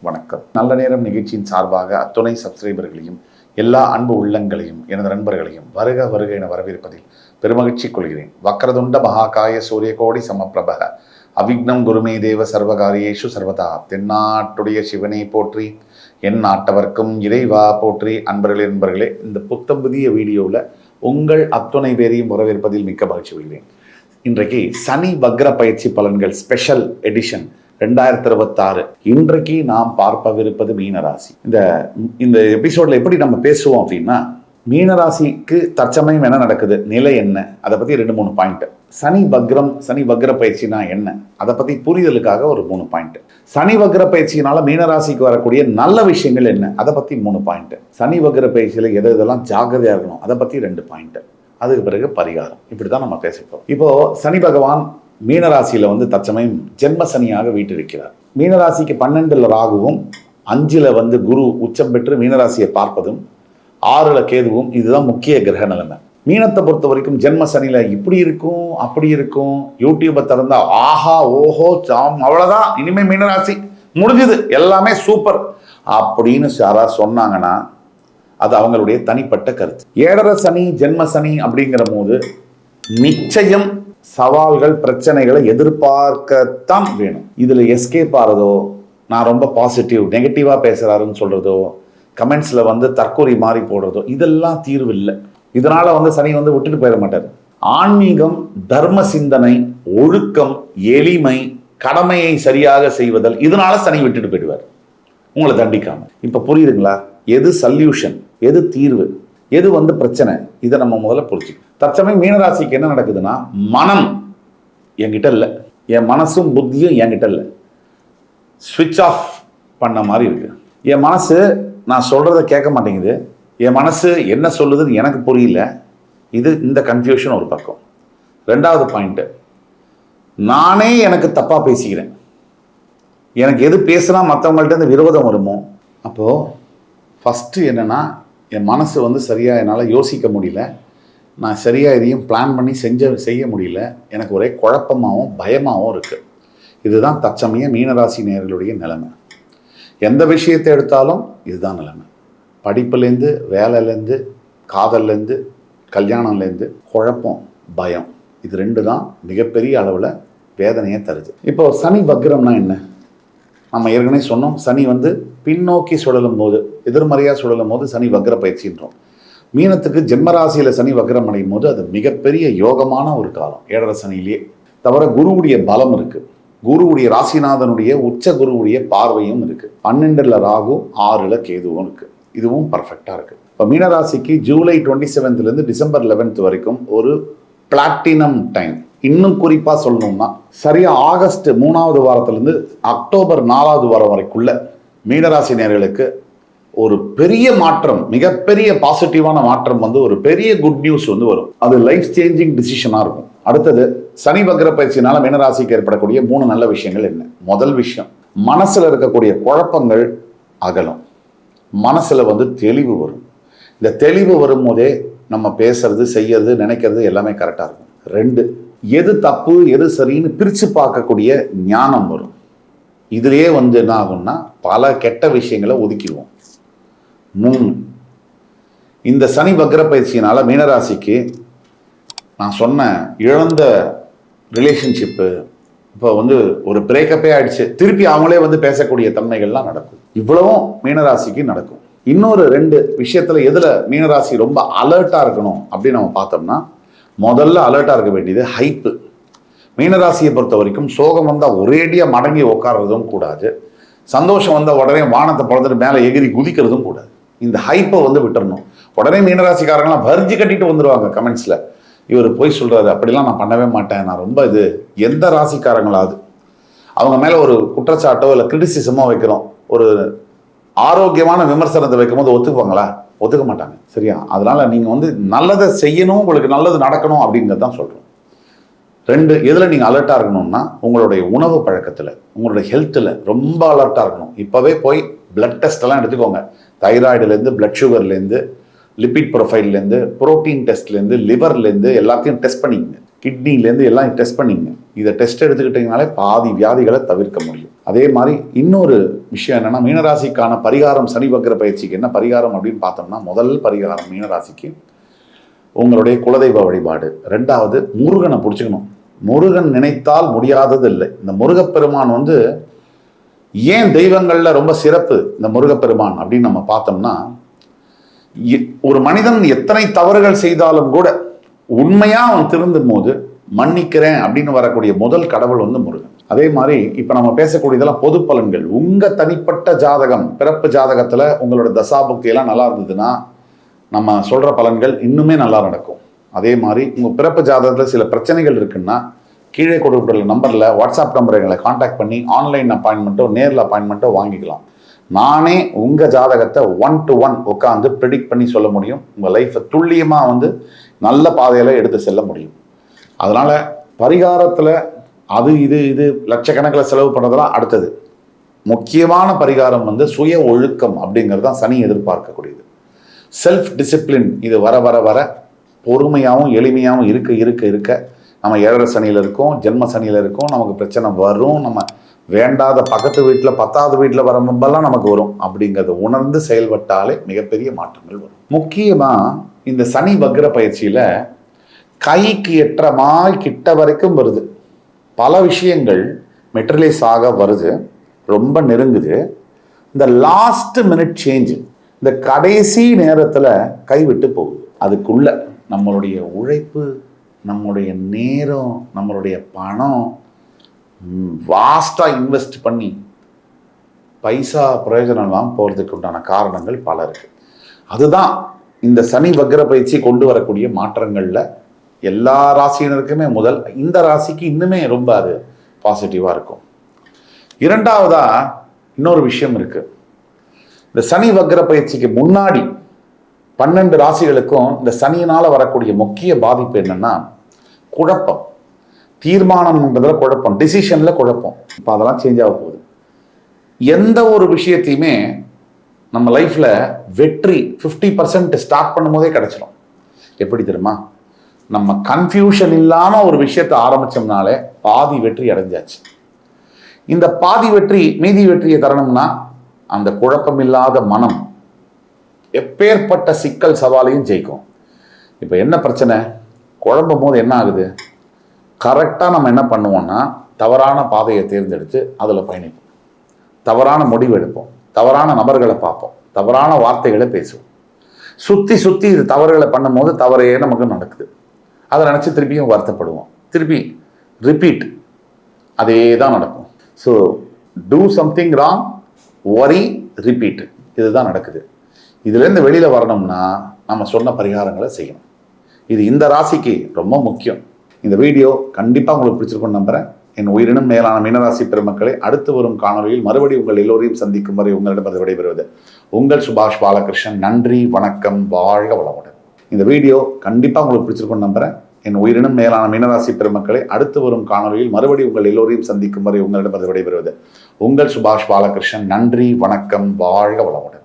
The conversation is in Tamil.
வணக்கம். நல்ல நேரம் நிகழ்ச்சியின் சார்பாக அத்துணை சப்ஸ்கிரைபர்களையும் எல்லா அன்பு உள்ளங்களையும் எனது நண்பர்களையும் வருக வருக என வரவேற்பதில் பெருமகிழ்ச்சி கொள்கிறேன். வக்ரதுண்ட மகாகாய சூரியகோடி சமப்பிரபக அவிக்னம் குருமே தேவ சர்வகாரியேஷு சர்வதா. தென்னாட்டுடைய சிவனை போற்றி, என் நாட்டவர்க்கும் இறைவா போற்றி. நண்பர்களே, இந்த புத்தம் புதிய வீடியோவில் உங்கள் அத்துணை பேரையும் வரவேற்பதில் மிக்க மகிழ்ச்சி கொள்கிறேன். இன்றைக்கு சனி வக்ர பயிற்சி பலன்கள் ஸ்பெஷல் எடிஷன் 2026. இன்றைக்கு நாம் பார்ப்பவிருப்பது மீனராசி. இந்த எபிசோட்ல எப்படி நம்ம பேசுவோம் அப்படின்னா, மீனராசிக்கு தற்சமயம் என்ன நடக்குது, நிலை என்ன, அதை பத்தி 2-3 பாயிண்ட். சனி வக்ர பயிற்சினா என்ன, அதை பத்தி புரிதலுக்காக ஒரு 3 பாயிண்ட். சனி வக்ர பயிற்சியினால மீனராசிக்கு வரக்கூடிய நல்ல விஷயங்கள் என்ன, அதை பத்தி 3 பாயிண்ட். சனி வக்ர பயிற்சியில எதெல்லாம் ஜாகிரதையா இருக்கணும், அதை பத்தி 2 பாயிண்ட். அதுக்கு பிறகு பரிகாரம். இப்படிதான் நம்ம பேசிப்போம். இப்போ சனி பகவான் மீனராசியில தற்சமயம் ஜென்ம சனியாக வீட்டிருக்கிறார். மீனராசிக்கு 12ல் ராகுவும் 5ல் குரு உச்சம் பெற்று மீனராசியை பார்ப்பதும் 6ல் கேதுவும், இதுதான் முக்கிய கிரக நிலைமை. மீனத்தை பொறுத்த வரைக்கும் ஜென்ம சனியில இப்படி இருக்கும் அப்படி இருக்கும். யூடியூபை திறந்தா ஆஹா ஓஹோ சாம் அவ்வளவுதான், இனிமே மீனராசி முடிஞ்சது, எல்லாமே சூப்பர் அப்படின்னு யாராவது சொன்னாங்கன்னா அது அவங்களுடைய தனிப்பட்ட கருத்து. 7ரை சனி ஜென்ம சனி அப்படிங்கிற போது நிச்சயம் சவால்கள் பிரச்சனைகளை எதிர்பார்க்கத்தான் வேணும். இதுல எஸ்கேப் ஆறதோ, நான் ரொம்ப பாசிட்டிவ் நெகட்டிவா பேசுறாருன்னு சொல்றதோ, கமெண்ட்ஸ்ல தற்கொலை மாறி போடுறதோ, இதெல்லாம் தீர்வு இல்லை. இதனால சனி விட்டுட்டு போயிட மாட்டார். ஆன்மீகம், தர்ம சிந்தனை, ஒழுக்கம், எளிமை, கடமையை சரியாக செய்வதல், இதனால சனி விட்டுட்டு போயிடுவார், உங்களை தண்டிக்காம. இப்ப புரியுதுங்களா, எது சல்யூஷன், எது தீர்வு, எது பிரச்சனை, இதை நம்ம முதல்ல புரிஞ்சுக்கணும். தற்சமயம் மீனராசிக்கு என்ன நடக்குதுன்னா, மனம் என்கிட்ட இல்லை, என் மனசும் புத்தியும் என்கிட்ட இல்லை, ஸ்விட்ச் ஆஃப் பண்ண மாதிரி இருக்கு. என் மனசு நான் சொல்றத கேட்க மாட்டேங்குது, என் மனசு என்ன சொல்லுதுன்னு எனக்கு புரியல. இந்த கன்ஃபியூஷன் ஒரு பக்கம். 2வது பாயிண்ட், நானே எனக்கு தப்பா பேசிக்கிறேன். எனக்கு எது பேசுனா மற்றவங்கள்ட்ட இருந்து விரோதம் வருமோ. அப்போ ஃபர்ஸ்ட் என்னன்னா, என் மனசு சரியா என்னால் யோசிக்க முடியல, நான் சரியாக எதையும் பிளான் பண்ணி செய்ய முடியல, எனக்கு ஒரே குழப்பமாகவும் பயமாகவும் இருக்குது. இதுதான் தற்சமய மீனராசி நேயர்களுடைய நிலைமை. எந்த விஷயத்தை எடுத்தாலும் இதுதான் நிலைமை. படிப்புலேருந்து, வேலையிலேருந்து, காதல்லேருந்து, கல்யாணம்லேருந்து, குழப்பம், பயம், இது 2 தான் மிகப்பெரிய அளவில் வேதனையை தருது. இப்போ சனி வக்ரம்னா என்ன, நம்ம ஏற்கனவே சொன்னோம். சனி பின்னோக்கி சுழலும் போது, எதிர்மறையாக சுழலும் போது சனி வக்ர பயிற்சின்றோம். மீனத்துக்கு ஜென்மராசியில சனி வக்ரம் அடையும் போது அது மிகப்பெரிய யோகமான ஒரு காலம். 7ரை சனியிலேயே தவிர குருவுடைய பலம் இருக்கு, குருவுடைய ராசிநாதனுடைய உச்ச குருவுடைய பார்வையும் இருக்கு, 12ல் ராகு 6ல் கேதுவும் இருக்கு. இதுவும் பர்ஃபெக்டா இருக்கு. இப்போ மீனராசிக்கு ஜூலை 27லேருந்து டிசம்பர் 11 வரைக்கும் ஒரு பிளாட்டினம் டைம். இன்னும் குறிப்பா சொல்லணும்னா சரியா ஆகஸ்ட் 3வது வாரத்திலிருந்து அக்டோபர் 4வது வாரம் வரைக்குள்ள மீனராசி நேயர்களுக்கு ஒரு பெரிய மாற்றம், மிகப்பெரிய பாசிட்டிவான மாற்றம், ஒரு பெரிய குட் நியூஸ் வரும். அது லைஃப் சேஞ்சிங் டிசிஷனா இருக்கும். அடுத்தது, சனி வக்ர பயிற்சியினால மீனராசிக்கு ஏற்படக்கூடிய 3 நல்ல விஷயங்கள் என்ன. முதல் விஷயம், மனசுல இருக்கக்கூடிய குழப்பங்கள் அகலும், மனசுல தெளிவு வரும். இந்த தெளிவு வரும் போதே நம்ம பேசுறது, செய்யறது, நினைக்கிறது எல்லாமே கரெக்டா இருக்கும். 2, எது தப்பு எது சரின்னு பிரிச்சு பார்க்கக்கூடிய ஞானம் வரும். இதுலயே என்ன ஆகும்னா, பல கெட்ட விஷயங்களை ஒதுக்கிடுவோம். 3, இந்த சனி வக்ர பயிற்சியினால மீனராசிக்கு நான் சொன்ன இழந்த ரிலேஷன்ஷிப்பு இப்போ ஒரு பிரேக்கப்பே ஆயிடுச்சு, திருப்பி அவங்களே பேசக்கூடிய தன்மைகள்லாம் நடக்கும். இவ்வளவும் மீனராசிக்கு நடக்கும். இன்னொரு 2 விஷயத்துல எதுல மீனராசி ரொம்ப அலர்ட்டா இருக்கணும் அப்படின்னு நம்ம பார்த்தோம்னா, முதல்ல அலர்ட்டா இருக்க வேண்டியது ஹைப்பு. மீனராசியை பொறுத்த வரைக்கும் சோகம் ஒரேடியா மடங்கி உட்கார்றதும் கூடாது, சந்தோஷம் உடனே வானத்தை பிறந்துட்டு மேலே எகிரி குதிக்கிறதும் கூடாது. இந்த ஹைப்பை விட்டுறணும். உடனே மீனராசிக்காரங்களாம் வரிஞ்சு கட்டிட்டு வந்துடுவாங்க கமெண்ட்ஸ்ல, இவர் போய் சொல்றாரு, அப்படிலாம் நான் பண்ணவே மாட்டேன், நான் ரொம்ப எந்த ராசிக்காரங்களாவது அவங்க மேல ஒரு குற்றச்சாட்டோ இல்லை கிரிட்டிசிசமோ வைக்கிறோம், ஒரு ஆரோக்கியமான விமர்சனத்தை வைக்கும் போது ஒத்துக்குவாங்களா? ஒத்துக்க மாட்டாங்க. சரியா? அதனால நீங்க நல்லதை செய்யணும், உங்களுக்கு நல்லது நடக்கணும் அப்படிங்கிறது தான் சொல்றோம். 2, எதுல நீங்க அலர்ட்டா இருக்கணும்னா, உங்களுடைய உணவு பழக்கத்துல, உங்களுடைய ஹெல்த்ல ரொம்ப அலர்ட்டா இருக்கணும். இப்பவே போய் பிளட் டெஸ்ட் எல்லாம் எடுத்துக்கோங்க. தைராய்டுலேருந்து, பிளட் சுகர்லேருந்து, லிபிட் ப்ரொஃபைல்லேருந்து, புரோட்டீன் டெஸ்ட்லேருந்து, லிவர்லேருந்து எல்லாத்தையும் டெஸ்ட் பண்ணிக்கங்க. கிட்னிலேருந்து எல்லாம் டெஸ்ட் பண்ணிக்கங்க. இதை டெஸ்ட் எடுத்துக்கிட்டிங்கனாலே பாதி வியாதிகளை தவிர்க்க முடியும். அதே மாதிரி இன்னொரு விஷயம் என்னென்னா, மீனராசிக்கான பரிகாரம், சனி வக்ர பயிற்சிக்கு என்ன பரிகாரம் அப்படின்னு பார்த்தோம்னா, முதல் பரிகாரம் மீனராசிக்கு உங்களுடைய குலதெய்வ வழிபாடு. ரெண்டாவது, முருகனை பிடிச்சிக்கணும். முருகன் நினைத்தால் முடியாதது இல்லை. இந்த முருகப்பெருமான் ஏன் தெய்வங்களில் ரொம்ப சிறப்பு இந்த முருகப்பெருமான் அப்படின்னு நம்ம பார்த்தோம்னா, ஒரு மனிதன் எத்தனை தவறுகள் செய்தாலும் கூட உண்மையாக அவன் திருந்தும் போது மன்னிக்கிறேன் அப்படின்னு வரக்கூடிய முதல் கடவுள் முருகன். அதே மாதிரி இப்போ நம்ம பேசக்கூடியதெல்லாம் பொது பலன்கள். உங்கள் தனிப்பட்ட ஜாதகம், பிறப்பு ஜாதகத்தில் உங்களோட தசாபுக்தி எல்லாம் நல்லா இருந்ததுன்னா நம்ம சொல்கிற பலன்கள் இன்னுமே நல்லா நடக்கும். அதே மாதிரி உங்கள் பிறப்பு ஜாதகத்தில் சில பிரச்சனைகள் இருக்குன்னா கீழே கொடுக்கப்பட்டுள்ள நம்பரில், வாட்ஸ்அப் நம்பரை எங்களை காண்டாக்ட் பண்ணி ஆன்லைன் அப்பாயின்மெண்ட்டோ நேரில் அப்பாயின்மெண்ட்டோ வாங்கிக்கலாம். நானே உங்கள் ஜாதகத்தை 1 to 1 உட்காந்து ப்ரெடிக்ட் பண்ணி சொல்ல முடியும். உங்கள் லைஃப்பை துல்லியமாக நல்ல பாதையில் எடுத்து செல்ல முடியும். அதனால் பரிகாரத்தில் அது இது லட்சக்கணக்கில் செலவு பண்ணுறதெல்லாம் அடுத்தது. முக்கியமான பரிகாரம் சுய ஒழுக்கம் அப்படிங்கிறது தான் சனி எதிர்பார்க்கக்கூடியது. செல்ஃப் டிசிப்ளின் இது வர வர வர பொறுமையாகவும் எளிமையாகவும் இருக்க நம்ம 7 சனியில் இருக்கோம், ஜென்ம சனியில் இருக்கோம், நமக்கு பிரச்சனை வரும். நம்ம வேண்டாத பக்கத்து வீட்டில் 10வது வீட்டில் வரும்போதெல்லாம் நமக்கு வரும். அப்படிங்கிறத உணர்ந்து செயல்பட்டாலே மிகப்பெரிய மாற்றங்கள் வரும். முக்கியமாக இந்த சனி வக்ர பயிற்சியில் கைக்கு எட்டுற மாதிரி கிட்ட வரைக்கும் வருது. பல விஷயங்கள் மெட்டீரியலைஸ் ஆக வருது, ரொம்ப நெருங்குது. இந்த லாஸ்ட் மினிட் சேஞ்சு, இந்த கடைசி நேரத்தில் கைவிட்டு போகுது. அதுக்குள்ள நம்மளுடைய உழைப்பு, நம்மளுடைய நேரம், நம்மளுடைய பணம் வாஸ்டாக இன்வெஸ்ட் பண்ணி பைசா பிரயோஜனம் இல்லாமல் போகிறதுக்கு உண்டான காரணங்கள் பல இருக்கு. அதுதான் இந்த சனி வக்ர பயிற்சி கொண்டு வரக்கூடிய மாற்றங்களில் எல்லா ராசியினருக்குமே முதல், இந்த ராசிக்கு இன்னுமே ரொம்ப அது பாசிட்டிவாக இருக்கும். இரண்டாவதா இன்னொரு விஷயம் இருக்கு. இந்த சனி வக்ர பயிற்சிக்கு முன்னாடி 12 ராசிகளுக்கும் இந்த சனியினால் வரக்கூடிய முக்கிய பாதிப்பு என்னன்னா, குழப்பம். தீர்மானம்ன்றதுல குழப்பம், டிசிஷனில் குழப்பம். இப்போ அதெல்லாம் சேஞ்ச் ஆக போகுது. எந்த ஒரு விஷயத்தையுமே நம்ம லைஃப்பில் வெற்றி 50% ஸ்டார்ட் பண்ணும் போதே கிடைச்சிடும். எப்படி தெரியுமா? நம்ம கன்ஃபியூஷன் இல்லாமல் ஒரு விஷயத்தை ஆரம்பித்தோம்னாலே பாதி வெற்றி அடைஞ்சாச்சு. இந்த பாதி வெற்றி, மீதி வெற்றியை தரணும்னா அந்த குழப்பம் இல்லாத மனம் எப்பேற்பட்ட சிக்கல் சவாலையும் ஜெயிக்கும். இப்போ என்ன பிரச்சனை? குழம்பும் போது என்ன ஆகுது? கரெக்டாக நம்ம என்ன பண்ணுவோம்னா, தவறான பாதையை தேர்ந்தெடுத்து அதில் பயணிப்போம், தவறான முடிவு எடுப்போம், தவறான நபர்களை பார்ப்போம், தவறான வார்த்தைகளை பேசுவோம். சுற்றி இது தவறுகளை பண்ணும்போது தவறையே நமக்கு நடக்குது. அதை நினச்சி திருப்பியும் வருத்தப்படுவோம், திருப்பி ரிப்பீட், அதே தான் நடக்கும். So do something wrong, worry, repeat, இதுதான் நடக்குது. இதுலேருந்து வெளியில் வரணும்னா நம்ம சொன்ன பரிகாரங்களை செய்யணும். இது இந்த ராசிக்கு ரொம்ப முக்கியம். இந்த வீடியோ கண்டிப்பாக உங்களுக்கு பிடிச்சிருக்கும்னு நம்புகிறேன். என் உயிரினும் மேலான மீனராசி பெருமக்களை, அடுத்து வரும் காணொலியில் மறுபடியும் உங்கள் எல்லோரையும் சந்திக்கும் வரை உங்களிடம் விடைபெறுவது உங்கள் சுபாஷ் பாலகிருஷ்ணன். நன்றி, வணக்கம், வாழ்க வளமுடன். இந்த வீடியோ கண்டிப்பாக உங்களுக்கு பிடிச்சிருக்கும்னு நம்புகிறேன். என் உயிரினும் மேலான மீனராசி பெருமக்களை, அடுத்து வரும் காணொலியில் மறுபடியும் உங்கள் எல்லோரையும் சந்திக்கும் வரை உங்களிடம் விடைபெறுவது உங்கள் சுபாஷ் பாலகிருஷ்ணன். நன்றி, வணக்கம், வாழ்க வளமுடன்.